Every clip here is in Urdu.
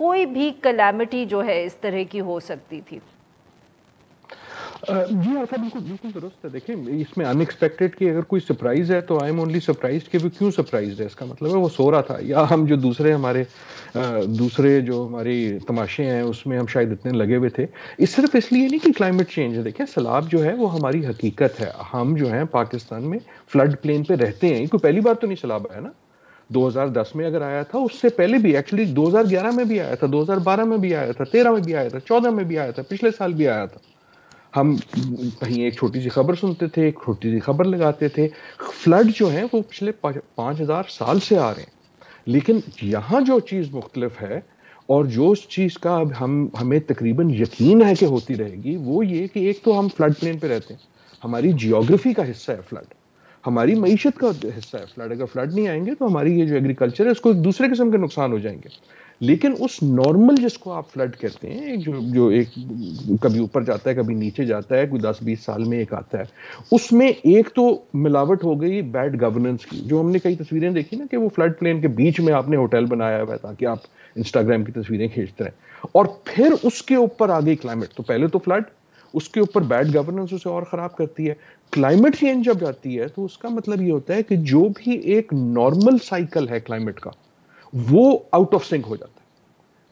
کوئی بھی کلیمٹی جو ہے اس طرح کی ہو سکتی تھی. جی عارفہ بالکل درست ہے. دیکھیں اس میں ان ایکسپیکٹڈ کی اگر کوئی سرپرائز ہے تو آئی ایم اونلی سرپرائز کہ وہ کیوں سرپرائز ہے. اس کا مطلب ہے وہ سو رہا تھا, یا ہم جو دوسرے جو ہماری تماشے ہیں اس میں ہم شاید اتنے لگے ہوئے تھے. اس صرف اس لیے نہیں کہ کلائمیٹ چینج ہے. دیکھیں سیلاب جو ہے وہ ہماری حقیقت ہے. ہم جو ہیں پاکستان میں فلڈ پلین پہ رہتے ہیں. کوئی پہلی بار تو نہیں سیلاب آیا نا. 2010 میں اگر آیا تھا, اس سے پہلے بھی ایکچولی 2011 میں بھی آیا تھا, 2012 میں بھی آیا تھا, 13 میں بھی آیا تھا, 14 میں بھی آیا تھا, پچھلے سال بھی آیا تھا. ہم کہیں ایک چھوٹی سی خبر سنتے تھے, ایک چھوٹی سی خبر لگاتے تھے. فلڈ جو ہیں وہ پچھلے 5000 سال سے آ رہے ہیں. لیکن یہاں جو چیز مختلف ہے اور جو اس چیز کا اب ہمیں تقریباً یقین ہے کہ ہوتی رہے گی, وہ یہ کہ ایک تو ہم فلڈ پلین پہ رہتے ہیں, ہماری جیوگرافی کا حصہ ہے فلڈ, ہماری معیشت کا حصہ ہے فلڈ. اگر فلڈ نہیں آئیں گے تو ہماری یہ جو ایگریکلچر ہے اس کو ایک دوسرے قسم کے نقصان ہو جائیں گے. لیکن اس نارمل جس کو آپ فلڈ کہتے ہیں, جو ایک کبھی اوپر جاتا ہے کبھی نیچے جاتا ہے, کوئی 10-20 سال میں ایک آتا ہے, اس میں ایک تو ملاوٹ ہو گئی بیڈ گورننس کی. جو ہم نے کئی تصویریں دیکھی نا کہ وہ فلڈ پلین کے بیچ میں آپ نے ہوٹل بنایا ہوا ہے تاکہ آپ انسٹاگرام کی تصویریں کھینچتے رہیں, اور پھر اس کے اوپر آ گئی کلائمیٹ. تو پہلے تو فلڈ, اس کے اوپر بیڈ گورننس اسے اور خراب کرتی ہے. کلائمیٹ چینج جب جاتی ہے تو اس کا مطلب یہ ہوتا ہے کہ جو بھی ایک نارمل سائیکل ہے کلائمیٹ کا, وہ آؤٹ آف سنک ہو جاتا ہے.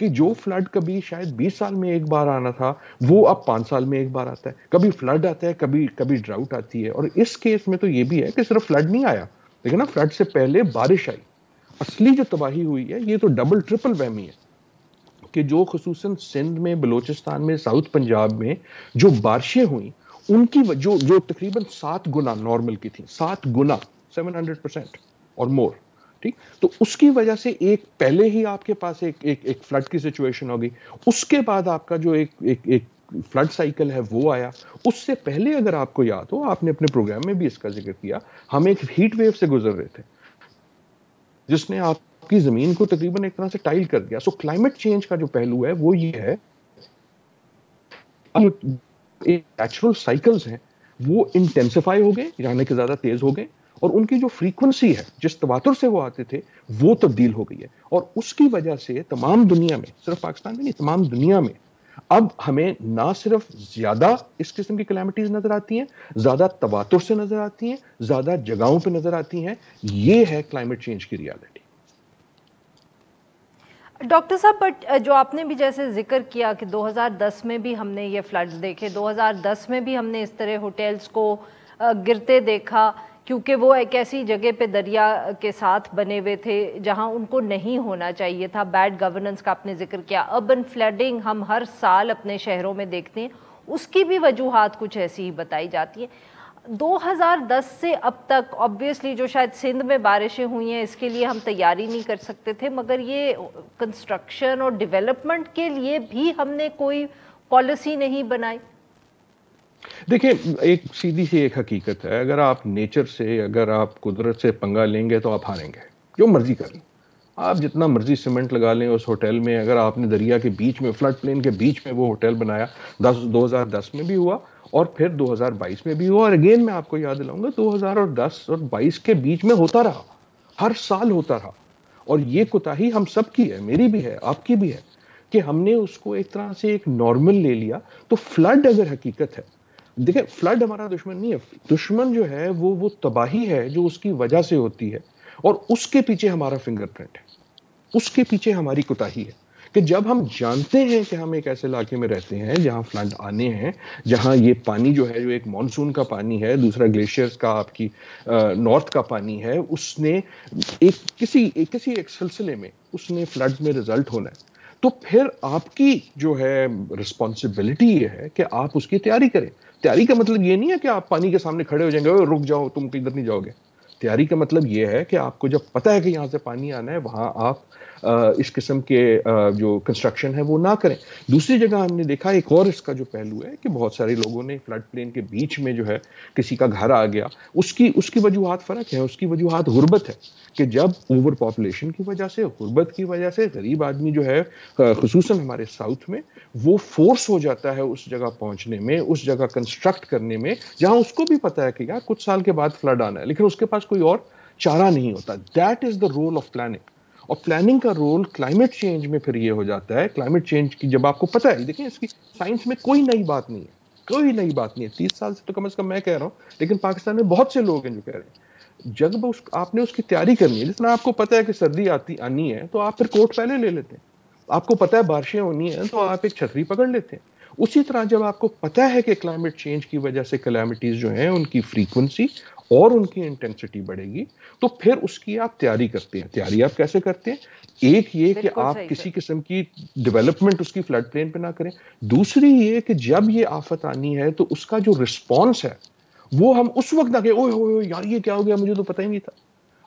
کہ جو فلڈ کبھی شاید 20 سال میں ایک بار آنا تھا, وہ اب 5 سال میں ایک بار آتا ہے. کبھی فلڈ آتا ہے, کبھی ڈراؤٹ آتی ہے. اور اس کیس میں تو یہ بھی ہے کہ صرف فلڈ نہیں آیا, لیکن نا فلڈ سے پہلے بارش آئی. اصلی جو تباہی ہوئی ہے یہ تو ڈبل ٹرپل وہمی ہے کہ جو خصوصاً سندھ میں, بلوچستان میں, ساؤتھ پنجاب میں جو بارشیں ہوئیں, ان کی جو تقریباً 7 گنا نارمل کی تھی, 7 گنا 700% اور مور. ٹھیک, تو اس کی وجہ سے ایک پہلے ہی آپ کے پاس ایک فلڈ کی سچویشن ہو گئی. اس کے بعد آپ کا جو ایک فلڈ سائیکل ہے وہ آیا. اس سے پہلے اگر آپ کو یاد ہو, آپ نے اپنے پروگرام میں بھی اس کا ذکر کیا, ہم ایک ہیٹ ویو سے گزر رہے تھے جس نے آپ کی زمین کو تقریباً ایک طرح سے ٹائل کر دیا. سو کلائمیٹ چینج کا جو پہلو ہے وہ یہ ہے نیچرل سائیکلز ہیں وہ انٹینسیفائی ہو گئے, یعنی کہ زیادہ تیز ہو گئے, اور ان کی جو فریکوینسی ہے جس تواتر سے وہ آتے تھے وہ تبدیل ہو گئی ہے. اور اس کی وجہ سے تمام دنیا میں, صرف پاکستان میں نہیں, تمام دنیا میں اب ہمیں نہ صرف زیادہ اس قسم کی کلیمٹیز نظر آتی ہیں, زیادہ تواتر سے نظر آتی ہیں, زیادہ جگہوں پہ نظر آتی ہیں. یہ ہے کلائمیٹ چینج کی ریالٹی. ڈاکٹر صاحب, بٹ جو آپ نے بھی جیسے ذکر کیا کہ 2010 میں بھی ہم نے یہ فلڈز دیکھے, 2010 میں بھی ہم نے اس طرح ہوٹلز کو گرتے دیکھا, کیونکہ وہ ایک ایسی جگہ پہ دریا کے ساتھ بنے ہوئے تھے جہاں ان کو نہیں ہونا چاہیے تھا. بیڈ گورننس کا آپ نے ذکر کیا. اربن فلڈنگ ہم ہر سال اپنے شہروں میں دیکھتے ہیں, اس کی بھی وجوہات کچھ ایسی ہی بتائی جاتی ہیں. 2010 سے اب تک آبویسلی جو شاید سندھ میں بارشیں ہوئی ہیں اس کے لیے ہم تیاری نہیں کر سکتے تھے, مگر یہ کنسٹرکشن اور ڈیولپمنٹ کے لیے بھی ہم نے کوئی پالیسی نہیں بنائی. دیکھیں ایک سیدھی سی ایک حقیقت ہے, اگر آپ نیچر سے, اگر آپ قدرت سے پنگا لیں گے تو آپ ہاریں گے. جو مرضی کر لیں, آپ جتنا مرضی سیمنٹ لگا لیں اس ہوٹل میں, اگر آپ نے دریا کے بیچ میں, فلڈ پلین کے بیچ میں وہ ہوٹل بنایا, 2010 میں بھی ہوا اور پھر 2022 میں بھی ہوا, اور اگین میں آپ کو یاد دلاؤں گا 2010 اور 22 کے بیچ میں ہوتا رہا, ہر سال ہوتا رہا. اور یہ کوتاہی ہم سب کی ہے, میری بھی ہے, آپ کی بھی ہے, کہ ہم نے اس کو ایک طرح سے ایک نارمل لے لیا. تو فلڈ اگر حقیقت ہے, دیکھیں فلڈ ہمارا دشمن نہیں ہے, دشمن جو ہے وہ تباہی ہے جو اس کی وجہ سے ہوتی ہے, اور اس کے پیچھے ہمارا فنگر پرنٹ ہے, اس کے پیچھے ہماری کوتاہی ہے. کہ جب ہم جانتے ہیں کہ ہم ایک ایسے علاقے میں رہتے ہیں جہاں فلڈ آنے ہیں, جہاں یہ پانی جو ہے, جو ایک مانسون کا پانی ہے, دوسرا گلیشیئرز کا آپ کی نارتھ کا پانی ہے, اس نے کسی ایک سلسلے میں اس نے فلڈ میں رزلٹ ہونا ہے, تو پھر آپ کی جو ہے رسپانسبلٹی یہ ہے کہ آپ اس کی تیاری کریں. تیاری کا مطلب یہ نہیں ہے کہ آپ پانی کے سامنے کھڑے ہو جائیں گے, رک جاؤ تم کدھر نہیں جاؤ گے. تیاری کا مطلب یہ ہے کہ آپ کو جب پتہ ہے کہ یہاں سے پانی آنا ہے, وہاں آپ اس قسم کے جو کنسٹرکشن ہے وہ نہ کریں. دوسری جگہ ہم نے دیکھا ایک اور اس کا جو پہلو ہے کہ بہت سارے لوگوں نے فلڈ پلین کے بیچ میں جو ہے کسی کا گھر آ گیا, اس کی وجوہات فرق ہے. اس کی وجوہات غربت ہے کہ جب اوور پاپولیشن کی وجہ سے, غربت کی وجہ سے غریب آدمی جو ہے خصوصاً ہمارے ساؤتھ میں وہ فورس ہو جاتا ہے اس جگہ پہنچنے میں, اس جگہ کنسٹرکٹ کرنے میں, جہاں اس کو بھی پتا ہے کہ یار کچھ سال کے بعد فلڈ آنا ہے, لیکن اس کے پاس کوئی اور چارہ نہیں ہوتا. That is the role of planning. اور پلاننگ کا رول کلائمیٹ چینج میں پھر یہ ہو جاتا ہے. کلائمیٹ چینج کی جب آپ کو پتہ ہے, دیکھیں اس کی سائنس میں کوئی نئی بات نہیں ہے, کوئی نئی بات نہیں ہے, 30 سال سے تو کم از کم میں کہہ رہا ہوں, لیکن پاکستان میں بہت سے لوگ ہیں جو کہہ رہے ہیں. جب آپ نے اس کی تیاری کرنی ہے, جس طرح آپ کو پتہ ہے کہ سردی آنی ہے تو آپ پھر کوٹ پہلے لے لیتے ہیں. آپ کو پتہ ہے بارشیں ہونی ہیں تو آپ ایک چھتری پکڑ لیتے ہیں. اسی طرح جب آپ کو پتہ ہے کہ کلائمیٹ چینج کی وجہ سے کلیمٹیز جو ہیں ان کی فریکوینسی اور ان کی انٹینسٹی بڑھے گی, تو پھر اس کی آپ تیاری کرتے ہیں. تیاری آپ کیسے کرتے ہیں؟ ایک یہ کہ آپ کسی قسم کی ڈیولپمنٹ اس کی فلڈ پلین پہ نہ کریں. دوسری یہ کہ جب یہ آفت آنی ہے تو اس کا جو رسپانس ہے وہ ہم اس وقت نہ کہ اوہ اوہ یار یہ کیا ہو گیا, مجھے تو پتہ ہی نہیں تھا.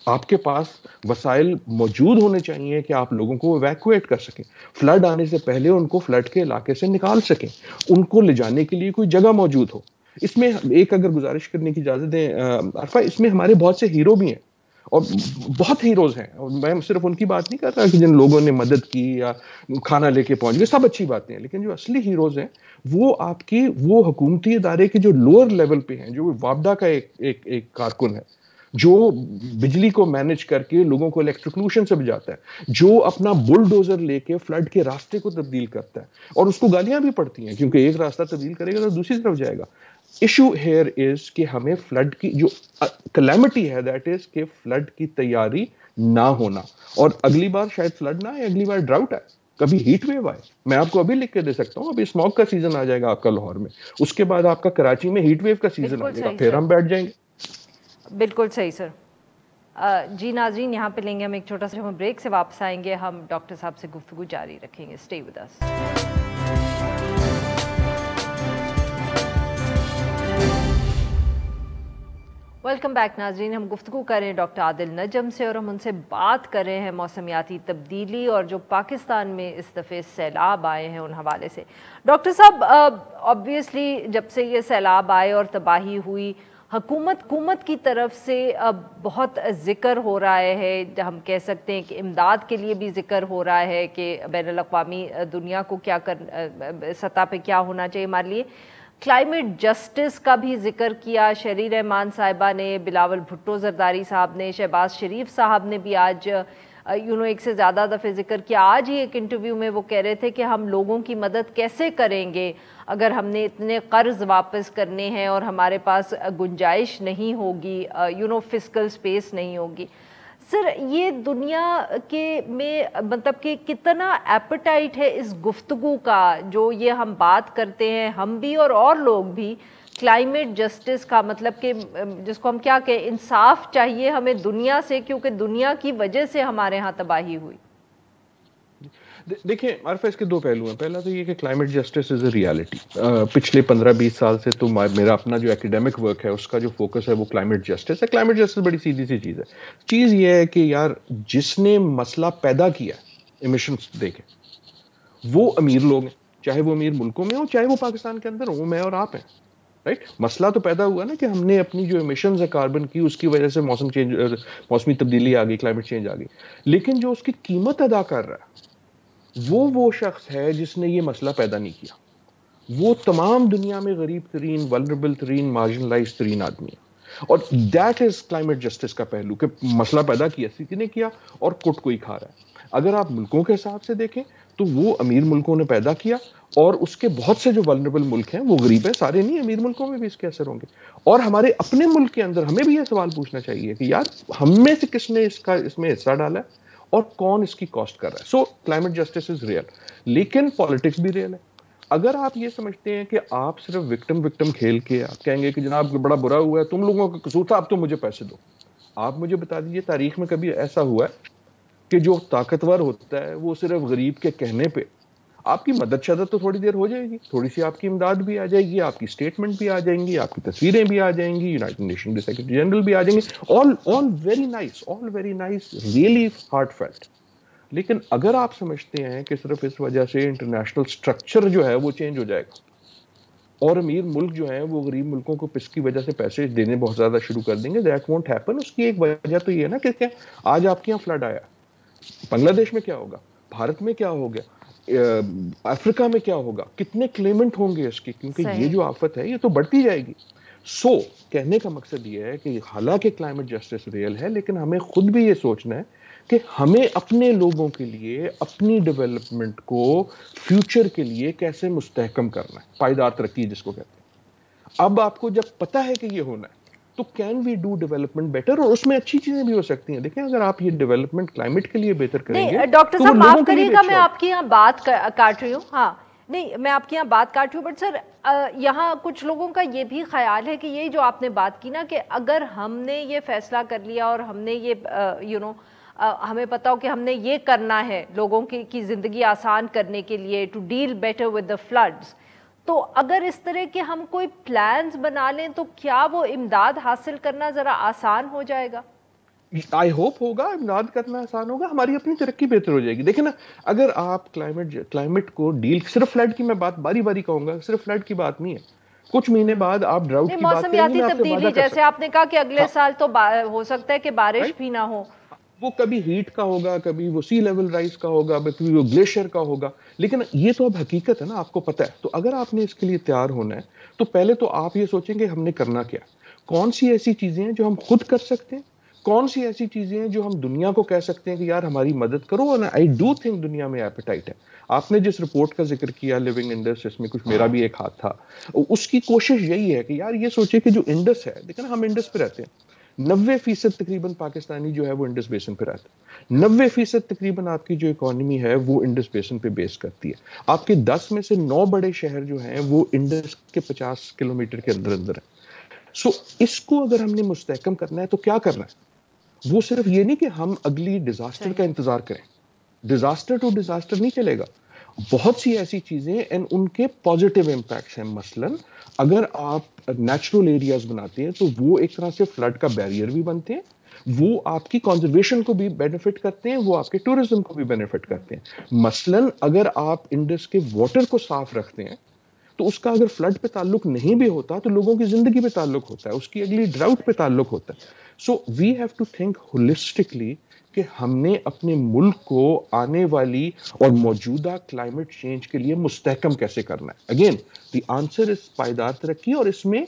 آپ کے پاس وسائل موجود ہونے چاہیے کہ آپ لوگوں کو ایویکویٹ کر سکیں, فلڈ آنے سے پہلے ان کو فلڈ کے علاقے سے نکال سکیں, ان کو لے جانے کے لیے کوئی جگہ موجود ہو. اس میں ایک اگر گزارش کرنے کی اجازت دیں عرفہ, اس میں ہمارے بہت سے ہیرو بھی ہیں اور بہت ہیروز ہیں, اور میں صرف ان کی بات نہیں کر رہا کہ جن لوگوں نے مدد کی یا کھانا لے کے پہنچ گئے, سب اچھی باتیں ہیں, لیکن جو اصلی ہیروز ہیں وہ آپ کی وہ حکومتی ادارے کے جو لوور لیول پہ ہیں, جو وابڈا کا ایک کارکن ہے جو بجلی کو مینج کر کے لوگوں کو الیکٹریکلوشن سے بجاتا ہے, جو اپنا بلڈوزر لے کے فلڈ کے راستے کو تبدیل کرتا ہے, اور اس کو گالیاں بھی پڑتی ہیں کیونکہ ایک راستہ تبدیل کرے گا تو دوسری طرف جائے گا. ایشو ہیئر از کہ ہمیں فلڈ کی جو کلیمٹی ہے دیٹ از کہ فلڈ کی تیاری نہ ہونا, اور اگلی بار شاید فلڈ نہ آئے, اگلی بار ڈراؤٹ آئے, کبھی ہیٹ ویو آئے. میں آپ کو ابھی لکھ کے دے سکتا ہوں, ابھی اسموگ کا سیزن آ جائے گا آپ کا لاہور میں, اس کے بعد آپ کا کراچی میں ہیٹ ویو کا سیزن آ جائے گا, پھر ہم بیٹھ جائیں گے. بالکل صحیح سر. جی ناظرین, یہاں پہ لیں گے ہم ایک چھوٹا سا, ہم بریک سے واپس آئیں گے ہم ڈاکٹر صاحب سے گفتگو جاری رکھیں گے. Stay with us. Welcome back ناظرین, ہم گفتگو کر رہے ہیں ڈاکٹر عادل نجم سے, اور ہم ان سے بات کر رہے ہیں موسمیاتی تبدیلی اور جو پاکستان میں اس دفعہ سیلاب آئے ہیں ان حوالے سے. ڈاکٹر صاحب, آبویسلی جب سے یہ سیلاب آئے اور تباہی ہوئی, حکومت کی طرف سے بہت ذکر ہو رہا ہے, ہم کہہ سکتے ہیں کہ امداد کے لیے بھی ذکر ہو رہا ہے کہ بین الاقوامی دنیا کو کیا سطح پہ کیا ہونا چاہیے ہمارے لیے. کلائمیٹ جسٹس کا بھی ذکر کیا شہری رحمان صاحبہ نے, بلاول بھٹو زرداری صاحب نے, شہباز شریف صاحب نے بھی آج ایک سے زیادہ دفعہ ذکر کیا. آج ہی ایک انٹرویو میں وہ کہہ رہے تھے کہ ہم لوگوں کی مدد کیسے کریں گے اگر ہم نے اتنے قرض واپس کرنے ہیں اور ہمارے پاس گنجائش نہیں ہوگی, فسکل سپیس نہیں ہوگی. سر, یہ دنیا کے میں مطلب کہ کتنا ایپیٹائٹ ہے اس گفتگو کا, جو یہ ہم بات کرتے ہیں ہم بھی اور لوگ بھی, کلائمیٹ جسٹس کا, مطلب کہ جس کو ہم کیا کہیں, انصاف چاہیے ہمیں دنیا سے کیونکہ دنیا کی وجہ سے ہمارے ہاں تباہی ہوئی. دیکھیں عارفہ, اس کے دو پہلو ہیں. پہلا تو یہ کہ climate justice is a reality. پچھلے 15-20 سال سے تو میرا اپنا جو ایکیڈیمک ورک ہے اس کا جو فوکس ہے وہ کلائمیٹ جسٹس ہے. کلائمیٹ جسٹس بڑی سیدھی سی چیز ہے. چیز یہ ہے کہ یار جس نے مسئلہ پیدا کیا ایمیشنز دیکھیں, وہ امیر لوگ ہیں, چاہے وہ امیر ملکوں میں ہوں چاہے وہ پاکستان کے اندر ہوں, میں اور آپ ہیں, رائٹ. مسئلہ تو پیدا ہوا نا کہ ہم نے اپنی جو ایمیشنز ہے کاربن کی, اس کی وجہ سے موسمی تبدیلی آ گئی, کلائمیٹ چینج آ گئی. لیکن جو اس کی قیمت ادا کر رہا ہے وہ شخص ہے جس نے یہ مسئلہ پیدا نہیں کیا. وہ تمام دنیا میں غریب ترین, ولنریبل ترین, مارجنلائز ترین آدمی ہے. اور دیٹ از کلائمیٹ جسٹس کا پہلو کہ مسئلہ پیدا کیا کسی نے کیا اور کٹ کوئی کھا رہا ہے. اگر آپ ملکوں کے حساب سے دیکھیں تو وہ امیر ملکوں نے پیدا کیا, اور اس کے بہت سے جو ولنریبل ملک ہیں وہ غریب ہیں, سارے نہیں, امیر ملکوں میں بھی اس کے اثر ہوں گے. اور ہمارے اپنے ملک کے اندر ہمیں بھی یہ سوال پوچھنا چاہیے کہ یار ہم میں سے کس نے اس میں حصہ ڈالا ہے اور کون اس کی کاسٹ کر رہا ہے. سو کلائمیٹ جسٹس از ریئل, لیکن پالیٹکس بھی ریئل ہے. اگر آپ یہ سمجھتے ہیں کہ آپ صرف وکٹم کھیل کے آپ کہیں گے کہ جناب بڑا برا ہوا ہے, تم لوگوں کا قصور تھا, اب تو مجھے پیسے دو. آپ مجھے بتا دیجئے تاریخ میں کبھی ایسا ہوا ہے کہ جو طاقتور ہوتا ہے وہ صرف غریب کے کہنے پہ, آپ کی مدد شدت تو تھوڑی دیر ہو جائے گی, تھوڑی سی آپ کی امداد بھی آ جائے گی, آپ کی اسٹیٹمنٹ بھی آ جائیں گی, آپ کی تصویریں بھی آ جائیں گی, یونائٹڈ نیشن کے سیکرٹری جنرل بھی آ جائیں گے, all very nice, really heartfelt. لیکن اگر آپ سمجھتے ہیں کہ صرف اس وجہ سے انٹرنیشنل سٹرکچر جو ہے وہ چینج ہو جائے گا اور امیر ملک جو ہیں وہ غریب ملکوں کو اس کی وجہ سے پیسے دینے بہت زیادہ شروع کر دیں گے, دیٹ وونٹ ہیپن. اس کی ایک وجہ تو یہ ہے نا کہ آج آپ کے یہاں فلڈ آیا, بنگلہ دیش میں کیا ہوگا, بھارت میں کیا ہوگا, افریقہ میں کیا ہوگا, کتنے کلیمنٹ ہوں گے اس کی, کیونکہ یہ جو آفت ہے یہ تو بڑھتی جائے گی. سو کہنے کا مقصد یہ ہے کہ حالانکہ کلائمیٹ جسٹس ریئل ہے، لیکن ہمیں خود بھی یہ سوچنا ہے کہ ہمیں اپنے لوگوں کے لیے اپنی ڈیولپمنٹ کو فیوچر کے لیے کیسے مستحکم کرنا ہے، پائیدار ترقی جس کو کہتے ہیں۔ اب آپ کو جب پتہ ہے کہ یہ ہونا ہے تو can we do development better, اور اس میں اچھی چیزیں بھی ہو سکتی ہیں۔ دیکھیں اگر آپ یہ ڈیولپمنٹ کلائمیٹ کے لیے بہتر کریں گے نہیں ڈاکٹر تو وہ صاحب لوگوں معاف کے لیے کریے بھی گا، اچھا میں ہوگا۔ آپ کی یہاں بات کاٹ رہی ہوں، ہاں نہیں میں آپ کی یہاں بات کاٹ رہی ہوں، بٹ سر یہاں کچھ لوگوں کا یہ بھی خیال ہے کہ یہ جو آپ نے بات کی نا کہ اگر ہم نے یہ فیصلہ کر لیا اور ہم نے یہ ہمیں پتا ہو کہ ہم نے یہ کرنا ہے لوگوں کی زندگی آسان کرنے کے لیے، to deal better with the floods, تو اگر اس طرح کے ہم کوئی پلانز بنا لیں تو کیا وہ امداد حاصل کرنا ذرا آسان ہو جائے گا؟ آئی ہوپ ہوگا، امداد کرنا آسان ہوگا، ہماری اپنی ترقی بہتر ہو جائے گی۔ دیکھیں نا اگر آپ کلائمیٹ کو ڈیل، صرف فلڈ کی میں بات باری باری کہوں گا، صرف فلڈ کی بات نہیں ہے، کچھ مہینے بعد آپ ڈراؤٹ نہیں کی بات کریں گے، موسمیاتی میں آپ سے وعدہ تبدیلی کر جیسے سکتا آپ نے کہا کہ اگلے ہوں۔ سال تو ہو سکتا ہے کہ بارش رائٹ، بھی نہ ہو۔ وہ کبھی ہیٹ کا ہوگا، کبھی وہ سی لیول رائز کا ہوگا، کبھی وہ گلیشیئر کا ہوگا، لیکن یہ تو اب حقیقت ہے نا، آپ کو پتہ ہے۔ تو اگر آپ نے اس کے لیے تیار ہونا ہے تو پہلے تو آپ یہ سوچیں گے ہم نے کرنا کیا، کون سی ایسی چیزیں ہیں جو ہم خود کر سکتے ہیں، کون سی ایسی چیزیں ہیں جو ہم دنیا کو کہہ سکتے ہیں کہ یار ہماری مدد کرو۔ اور آئی ڈو تھنک دنیا میں ایپیٹائٹ ہے۔ آپ نے جس رپورٹ کا ذکر کیا لیونگ انڈس، اس میں کچھ میرا بھی ایک ہاتھ تھا، اس کی کوشش یہی ہے کہ یار یہ سوچے کہ جو انڈس ہے، دیکھیں نا ہم انڈس پہ رہتے ہیں، 90% تقریباً پاکستانی جو ہے وہ انڈس بیسن پہ رہتا ہے، 90% تقریباً آپ کی جو اکانومی ہے وہ انڈس بیسن پہ بیس کرتی ہے۔ آپ کے 10 میں سے 9 بڑے شہر جو ہیں وہ انڈس کے 50 کلومیٹر کے اندر اندر ہیں۔ سو اس کو اگر ہم نے مستحکم کرنا ہے تو کیا کرنا ہے؟ وہ صرف یہ نہیں کہ ہم اگلی ڈیزاسٹر کا انتظار کریں، ڈیزاسٹر ٹو ڈیزاسٹر نہیں چلے گا، بہت سی ایسی چیزیں ان کے پازیٹیو امپیکٹس ہیں۔ مثلا اگر آپ نیچرل ایریاز بناتے ہیں تو وہ ایک طرح سے فلڈ کا بیریئر بھی بنتے ہیں، وہ آپ کی کنزرویشن کو بھی بینیفٹ کرتے ہیں، وہ آپ کے ٹورزم کو بھی بینیفٹ کرتے ہیں۔ مثلا اگر آپ انڈس کے واٹر کو صاف رکھتے ہیں تو اس کا اگر فلڈ پہ تعلق نہیں بھی ہوتا تو لوگوں کی زندگی پہ تعلق ہوتا ہے، اس کی اگلی ڈراؤٹ پہ تعلق ہوتا ہے۔ So we have to think holistically کہ ہم نے اپنے ملک کو آنے والی اور موجودہ کلائمیٹ چینج کے لیے مستحکم کیسے کرنا ہے۔ اگین دی آنسر از پائیدار ترقی، اور اس میں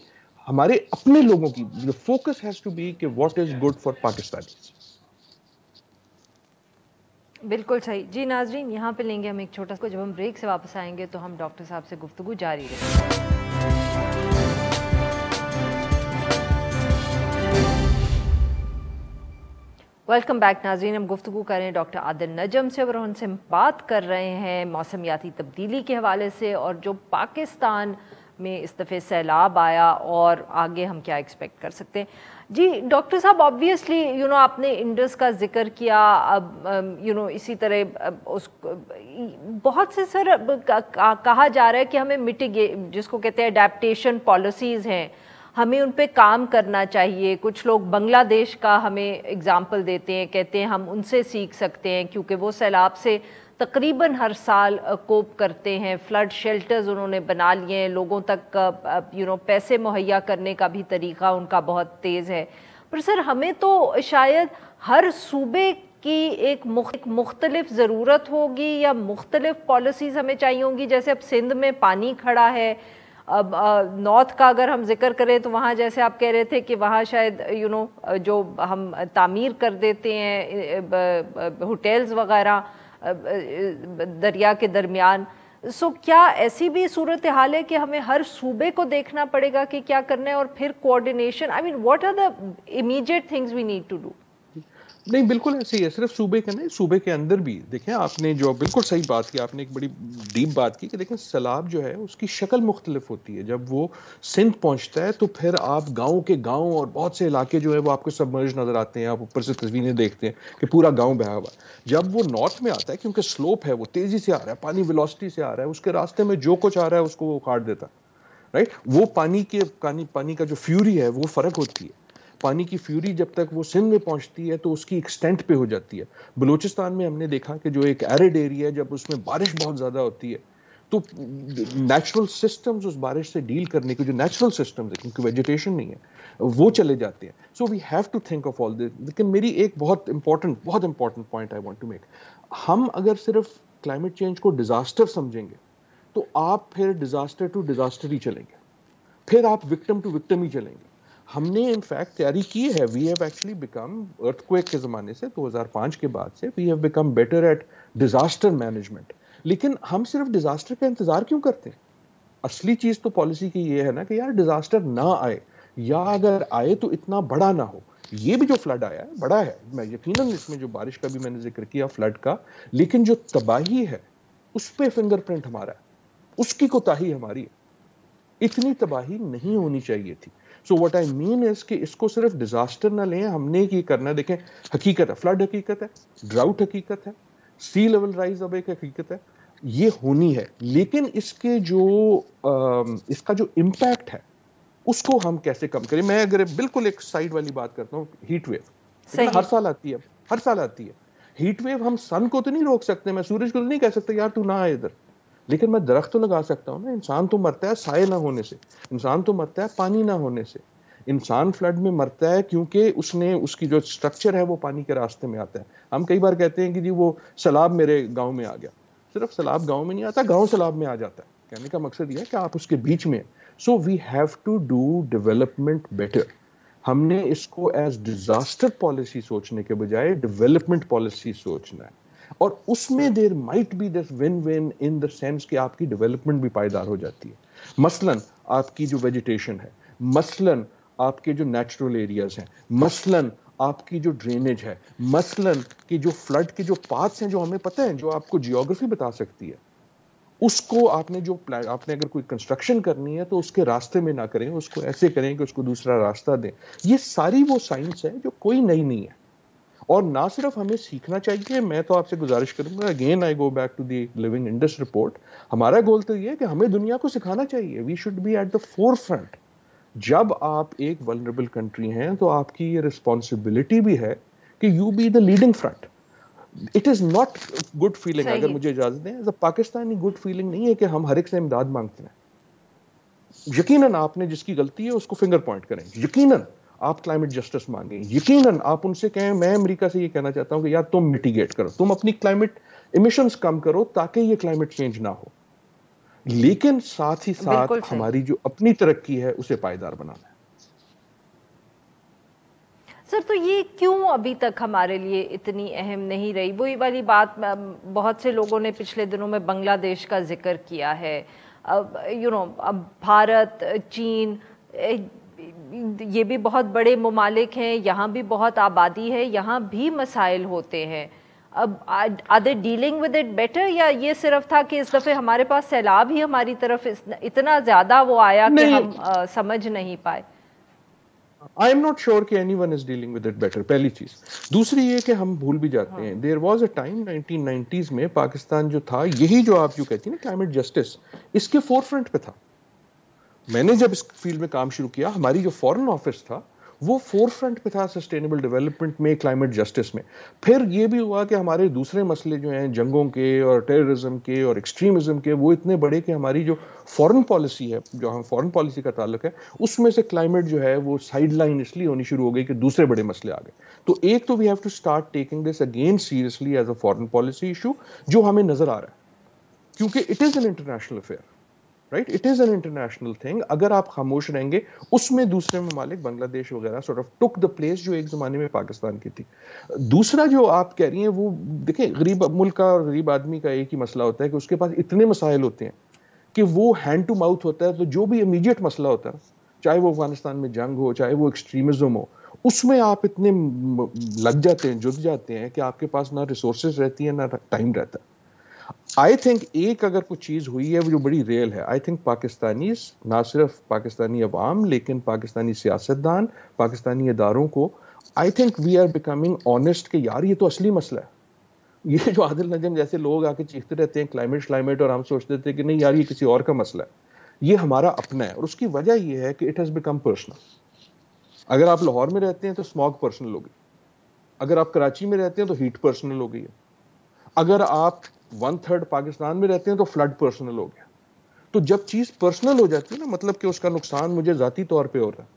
ہمارے اپنے لوگوں کی فوکس ہیز ٹو بی کہ what is good for Pakistani. بالکل صحیح جی۔ ناظرین یہاں پہ لیں گے ہم ایک چھوٹا سا، جب ہم بریک سے واپس آئیں گے تو ہم ڈاکٹر صاحب سے گفتگو جاری رکھیں گے۔ ویلکم بیک ناظرین، ہم گفتگو کر رہے ہیں ڈاکٹر عادل نجم سے، اور ان سے بات کر رہے ہیں موسمیاتی تبدیلی کے حوالے سے، اور جو پاکستان میں اس دفعہ سیلاب آیا اور آگے ہم کیا ایکسپیکٹ کر سکتے ہیں۔ جی ڈاکٹر صاحب، آبویسلی آپ نے انڈس کا ذکر کیا، اب اسی طرح بہت سے سر کہا جا رہا ہے کہ ہمیں جس کو کہتے ہیں اڈیپٹیشن پالیسیز ہیں، ہمیں ان پہ کام کرنا چاہیے۔ کچھ لوگ بنگلہ دیش کا ہمیں اگزامپل دیتے ہیں، کہتے ہیں ہم ان سے سیکھ سکتے ہیں کیونکہ وہ سیلاب سے تقریباً ہر سال کوپ کرتے ہیں، فلڈ شیلٹرز انہوں نے بنا لیے ہیں، لوگوں تک پیسے مہیا کرنے کا بھی طریقہ ان کا بہت تیز ہے۔ پر سر ہمیں تو شاید ہر صوبے کی ایک مختلف ضرورت ہوگی یا مختلف پالیسیز ہمیں چاہیے ہوں گی۔ جیسے اب سندھ میں پانی کھڑا ہے، اب نارتھ کا اگر ہم ذکر کریں تو وہاں جیسے آپ کہہ رہے تھے کہ وہاں شاید جو ہم تعمیر کر دیتے ہیں ہوٹلز وغیرہ دریا کے درمیان، سو کیا ایسی بھی صورتحال ہے کہ ہمیں ہر صوبے کو دیکھنا پڑے گا کہ کیا کرنا ہے، اور پھر coordination, I mean what are the immediate things we need to do? نہیں بالکل ایسے ہی ہے، صرف صوبے کے نہیں، صوبے کے اندر بھی دیکھیں آپ نے جو بالکل صحیح بات کی، آپ نے ایک بڑی ڈیپ بات کی کہ دیکھیں سیلاب جو ہے اس کی شکل مختلف ہوتی ہے۔ جب وہ سندھ پہنچتا ہے تو پھر آپ گاؤں کے گاؤں اور بہت سے علاقے جو ہے وہ آپ کو سبمرج نظر آتے ہیں، آپ اوپر سے تصویریں دیکھتے ہیں کہ پورا گاؤں بہا ہوا ہے۔ جب وہ نارتھ میں آتا ہے کیونکہ سلوپ ہے، وہ تیزی سے آ رہا ہے، پانی ویلوسٹی سے آ رہا ہے، اس کے راستے میں جو کچھ آ رہا ہے اس کو وہ اکھاڑ دیتا ہے، رائٹ۔ وہ پانی کا جو فیوری ہے وہ فرق ہوتی ہے۔ پانی کی فیوری جب تک وہ سندھ میں پہنچتی ہے تو اس کی ایکسٹینٹ پہ ہو جاتی ہے۔ بلوچستان میں ہم نے دیکھا کہ جو ایک ایرڈ ایریا ہے، جب اس میں بارش بہت زیادہ ہوتی ہے تو نیچرل سسٹمز اس بارش سے ڈیل کرنے کے جو نیچرل سسٹمز ہیں، کیونکہ ویجیٹیشن نہیں ہے، وہ چلے جاتے ہیں۔ So we have to think of all this. لیکن میری ایک بہت important point I want to make, ہم اگر صرف کلائمیٹ چینج کو ڈیزاسٹر سمجھیں گے تو آپ پھر ڈیزاسٹر ٹو ڈیزاسٹر ہی چلیں گے۔ پھر آپ وکٹم ٹو وکٹم ہی چلیں گے. ہم نے انفیکٹ تیاری کی ہے, we have actually become earth کے زمانے سے 2005 کے بعد سے we have become better at disaster management. لیکن ہم صرف ڈیزاسٹر کا انتظار کیوں کرتے ہیں؟ اصلی چیز تو پالیسی کی یہ ہے نا کہ یار ڈیزاسٹر نہ آئے, یا اگر آئے تو اتنا بڑا نہ ہو. یہ بھی جو فلڈ آیا ہے بڑا ہے, میں یقیناً اس میں جو بارش کا بھی میں نے ذکر کیا فلڈ کا, لیکن جو تباہی ہے اس پہ فنگر پرنٹ ہمارا ہے, اس کی کوتاہی ہماری ہے. اتنی تباہی نہیں ہونی چاہیے تھی. سو واٹ آئی مین از کہ اس کو صرف ڈیزاسٹر نہ لیں, ہم نے کی کرنا ہے. دیکھیں حقیقت ہے, فلڈ حقیقت ہے, ڈراؤٹ حقیقت ہے, سی لیول رائز اب ایک حقیقت ہے, یہ ہونی ہے. لیکن اس کے جو اس کا جو امپیکٹ ہے اس کو ہم کیسے کم کریں. میں اگر بالکل ایک سائڈ والی بات کرتا ہوں, ہیٹ ویو ہر سال آتی ہے, ہر سال آتی ہے ہیٹ ویو. ہم سن کو تو نہیں روک سکتے, میں سورج کو تو نہیں کہہ سکتا یار تو نہ آئے ادھر, لیکن میں درخت تو لگا سکتا ہوں نا. انسان تو مرتا ہے سائے نہ ہونے سے, انسان تو مرتا ہے پانی نہ ہونے سے. انسان فلڈ میں مرتا ہے کیونکہ اس کی جو سٹرکچر ہے وہ پانی کے راستے میں آتا ہے. ہم کئی بار کہتے ہیں کہ جی وہ سیلاب میرے گاؤں میں آ گیا. صرف سیلاب گاؤں میں نہیں آتا, گاؤں سیلاب میں آ جاتا ہے. کہنے کا مقصد یہ ہے کہ آپ اس کے بیچ میں. So we have to do development better. ہم نے اس کو ایز ڈیزاسٹر پالیسی سوچنے کے بجائے ڈیولپمنٹ پالیسی سوچنا ہے. اور اس میں there might be this one one in the sense کہ آپ کی ڈیولپمنٹ بھی پائیدار ہو جاتی ہے. مثلاً آپ کی جو ویجیٹیشن ہے, مثلاً آپ کے جو نیچرل ایریاز ہیں, مثلاً آپ کی جو ڈرینیج ہے, مثلاً کہ جو فلڈ کے جو پاتھس ہیں جو ہمیں پتہ ہیں, جو آپ کو جیوگرافی بتا سکتی ہے, اس کو آپ نے اگر کوئی کنسٹرکشن کرنی ہے تو اس کے راستے میں نہ کریں, اس کو ایسے کریں کہ اس کو دوسرا راستہ دیں. یہ ساری وہ سائنس ہے جو کوئی نئی نہیں ہے. اور نہ صرف ہمیں سیکھنا چاہیے, میں تو آپ سے گزارش کروں گا, again I go back to the living Indus report, ہمارا گول تو یہ ہے کہ ہمیں دنیا کو سکھانا چاہیے. We should be at the forefront. جب آپ ایک ولنریبل کنٹری ہیں تو آپ کی یہ رسپانسبلٹی بھی ہے کہ you be the leading front. It is not good feeling, اگر مجھے اجازت دیں, پاکستانی گڈ فیلنگ نہیں ہے کہ ہم ہر ایک سے امداد مانگتے ہیں. یقیناً آپ نے جس کی غلطی ہے اس کو فنگر پوائنٹ کریں, یقیناً آپ کلائمیٹ جسٹس مانگیں, یقیناً آپ ان سے کہیں. میں امریکہ سے یہ کہنا چاہتا ہوں کہ یار تم میٹیگیٹ کرو, تم اپنی کلائمیٹ ایمیشنز کم کرو تاکہ یہ کلائمیٹ چینج نہ ہو, لیکن ساتھ ہی ساتھ ہماری جو اپنی ترقی ہے اسے پائیدار بنانا ہے. سر تو یہ کیوں ابھی تک ہمارے لیے اتنی اہم نہیں رہی؟ وہی والی بات, بہت سے لوگوں نے پچھلے دنوں میں بنگلہ دیش کا ذکر کیا ہے. اب بھارت, چین, یہ بھی بہت بڑے ممالک ہیں, یہاں بھی بہت آبادی ہے, یہاں بھی مسائل ہوتے ہیں. اب are they dealing with it better, یا یہ صرف تھا کہ اس دفعہ ہمارے پاس سیلاب ہی ہماری طرف اتنا زیادہ وہ آیا کہ ہم سمجھ نہیں پائے؟ I am not sure کہ anyone is dealing with it better, پہلی چیز. دوسری یہ کہ ہم بھول بھی جاتے ہیں, there was a time 1990s میں پاکستان جو تھا, یہی جو آپ جو کہتی ہیں نا کلائمیٹ جسٹس, اس کے فور فرنٹ پہ تھا. میں نے جب اس فیلڈ میں کام شروع کیا, ہماری جو فورن آفس تھا وہ فور فرنٹ پہ تھا سسٹینیبل ڈیولپمنٹ میں, کلائمیٹ جسٹس میں. پھر یہ بھی ہوا کہ ہمارے دوسرے مسئلے جو ہیں جنگوں کے اور ٹیررزم کے اور ایکسٹریمزم کے, وہ اتنے بڑے کہ ہماری جو فورن پالیسی ہے, جو ہم فورن پالیسی کا تعلق ہے, اس میں سے کلائمیٹ جو ہے وہ سائیڈ لائن اس لیے ہونی شروع ہو گئی کہ دوسرے بڑے مسئلے آ گئے. تو ایک تو we have to start taking this again seriously as a foreign policy issue جو ہمیں نظر آ رہا ہے, کیونکہ it is an international affair, right, it is an international thing. اگر آپ خاموش رہیں گے, اس میں دوسرے ممالک بنگلہ دیش وغیرہ sort of took the place جو ایک زمانے میں پاکستان کی تھی. دوسرا جو آپ کہہ رہی ہیں وہ دیکھیں, غریب ملک کا اور غریب آدمی کا ایک ہی مسئلہ ہوتا ہے کہ اس کے پاس اتنے مسائل ہوتے ہیں کہ وہ ہینڈ ٹو ماؤتھ ہوتا ہے. تو جو بھی امیڈیٹ مسئلہ ہوتا ہے, چاہے وہ افغانستان میں جنگ ہو, چاہے وہ ایکسٹریمزم ہو, اس میں آپ اتنے لگ جاتے ہیں, جد جاتے ہیں کہ آپ کے پاس نہ ریسورسز رہتی ہیں نہ ٹائم رہتا ہے. آئی تھنک ایک اگر کوئی چیز ہوئی ہے وہ جو بڑی ریل ہے, آئی تھنک پاکستانیز, نہ صرف پاکستانی عوام لیکن پاکستانی سیاستدان, پاکستانی اداروں کو, I think we are becoming honest کہ یار یہ تو اصلی مسئلہ ہے. یہ جو عادل نجم جیسے لوگ آ کے چیختے رہتے ہیں کلائمیٹ, اور ہم سوچتے تھے کہ نہیں یار یہ کسی اور کا مسئلہ ہے, یہ ہمارا اپنا ہے. اور اس کی وجہ یہ ہے کہ اٹ ہیز بیکم پرسنل. اگر آپ لاہور میں رہتے ہیں تو اسموگ پرسنل ہو گئی, اگر آپ کراچی میں رہتے ہیں تو ہیٹ پرسنل ہو گئی ہے, اگر آپ 1/3 پاکستان میں رہتے ہیں تو فلڈ پرسنل ہو گیا. تو جب چیز پرسنل ہو جاتی ہے نا, مطلب کہ اس کا نقصان مجھے ذاتی طور پہ ہو رہا ہے,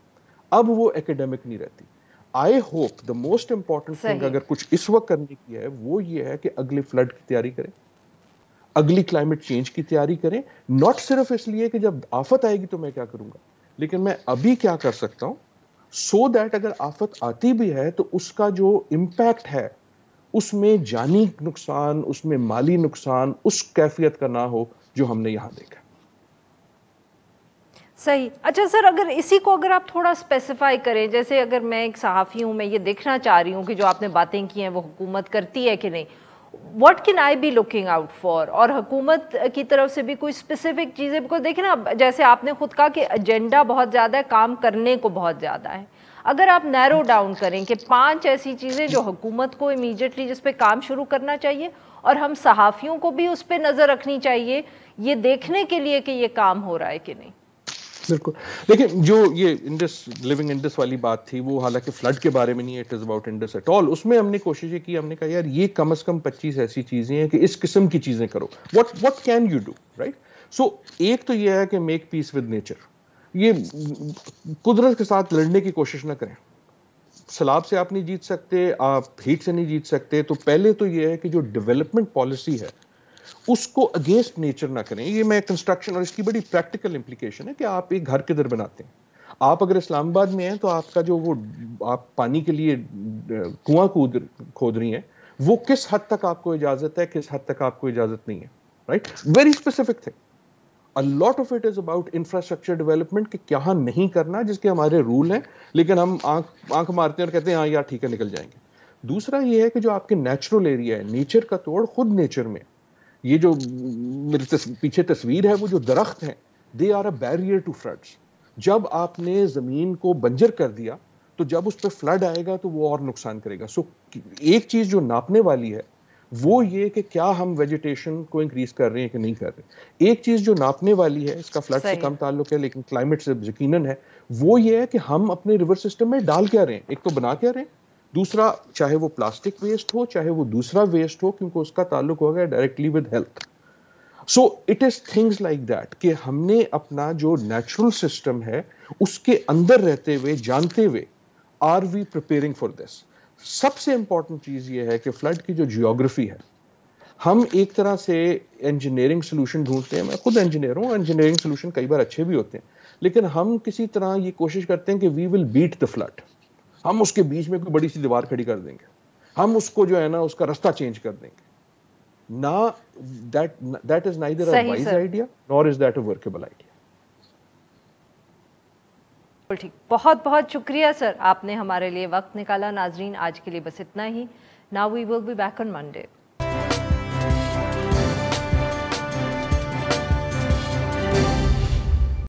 اب وہ ایکیڈیمک نہیں رہتی. I hope the most important thing اگر کچھ اس وقت کرنے کی ہے وہ یہ ہے کہ اگلی فلڈ کی تیاری کریں, اگلی کلائمیٹ چینج کی تیاری کریں. ناٹ صرف اس لیے کہ جب آفت آئے گی تو میں کیا کروں گا, لیکن میں ابھی کیا کر سکتا ہوں سو دیٹ اگر آفت آتی بھی ہے تو اس کا جو امپیکٹ ہے اس میں جانی نقصان، اس میں مالی نقصان اس کیفیت کا نہ ہو جو ہم نے یہاں دیکھا. صحیح. اچھا سر، اگر اسی کو اگر آپ تھوڑا اسپیسیفائی کریں، جیسے اگر میں ایک صحافی ہوں، میں یہ دیکھنا چاہ رہی ہوں کہ جو آپ نے باتیں کی ہیں وہ حکومت کرتی ہے کہ نہیں، what can I be looking out for, اور حکومت کی طرف سے بھی کوئی اسپیسیفک چیزیں، کو دیکھیں نا، جیسے آپ نے خود کہا کہ ایجنڈا بہت زیادہ ہے، کام کرنے کو بہت زیادہ ہے. اگر آپ نیرو ڈاؤن کریں کہ 5 ایسی چیزیں جو حکومت کو امیجیٹلی جس پہ کام شروع کرنا چاہیے اور ہم صحافیوں کو بھی اس پہ نظر رکھنی چاہیے یہ دیکھنے کے لیے کہ یہ کام ہو رہا ہے کہ نہیں. بالکل. لیکن جو یہ انڈس لیونگ انڈس والی بات تھی وہ حالانکہ فلڈ کے بارے میں نہیں ہے، it is about Indus at all. اس میں ہم نے کوشش یہ کی، ہم نے کہا یار یہ کم از کم 25 ایسی چیزیں ہیں کہ اس قسم کی چیزیں کرو. what can you do, right? سو ایک تو یہ ہے کہ میک پیس ود نیچر. یہ قدرت کے ساتھ لڑنے کی کوشش نہ کریں. سیلاب سے آپ نہیں جیت سکتے، آپ ہیٹ سے نہیں جیت سکتے. تو پہلے تو یہ ہے کہ جو ڈیولپمنٹ پالیسی ہے اس کو اگینسٹ نیچر نہ کریں. یہ میں کنسٹرکشن، اور اس کی بڑی پریکٹیکل امپلیکیشن ہے کہ آپ ایک گھر کدھر بناتے ہیں. آپ اگر اسلام آباد میں ہیں تو آپ کا جو وہ آپ پانی کے لیے کنواں کھود رہی ہیں وہ کس حد تک آپ کو اجازت ہے، کس حد تک آپ کو اجازت نہیں ہے. Right, very specific thing. A lot of it is about infrastructure development کہ کیا نہیں کرنا، جس کے ہمارے رول ہیں، لیکن ہم آنکھ مارتے ہیں اور کہتے ہیں ہاں یار ٹھیک ہے نکل جائیں گے. دوسرا یہ ہے کہ جو آپ کے نیچرل ایریا ہے، نیچر کا توڑ خود نیچر میں. یہ جو میرے پیچھے تصویر ہے وہ جو درخت ہیں they are a barrier to floods. جب آپ نے زمین کو بنجر کر دیا تو جب اس پہ فلڈ آئے گا تو وہ اور نقصان کرے گا. سو ایک چیز جو ناپنے والی ہے وہ یہ کہ کیا ہم ویجیٹیشن کو انکریز کر رہے ہیں کہ نہیں کر رہے. ایک چیز جو ناپنے والی ہے، اس کا فلڈ سے کم تعلق ہے لیکن کلائمیٹ سے یقیناً ہے، وہ یہ ہے کہ ہم اپنے ریور سسٹم میں ڈال کیا رہے ہیں. ایک تو بنا کیا رہے ہیں، دوسرا چاہے وہ پلاسٹک ویسٹ ہو چاہے وہ دوسرا ویسٹ ہو، کیونکہ اس کا تعلق ہو گیا directly with health. So it is things like that کہ ہم نے اپنا جو نیچرل سسٹم ہے اس کے اندر رہتے ہوئے، جانتے ہوئے، are we preparing for this. سب سے امپورٹنٹ چیز یہ ہے کہ فلڈ کی جو جیوگرافی ہے، ہم ایک طرح سے انجینئرنگ سولوشن ڈھونڈتے ہیں. میں خود انجینئر ہوں، انجینئرنگ سولوشن کئی بار اچھے بھی ہوتے ہیں، لیکن ہم کسی طرح یہ کوشش کرتے ہیں کہ وی ول بیٹ دا فلڈ. ہم اس کے بیچ میں کوئی بڑی سی دیوار کھڑی کر دیں گے، ہم اس کو جو ہے نا اس کا رستہ چینج کر دیں گے. That is neither a wise idea nor is that a workable idea. ٹھیک، بہت بہت شکریہ سر، آپ نے ہمارے لیے وقت نکالا. ناظرین آج کے لیے بس اتنا ہی. Now we will be back on Monday.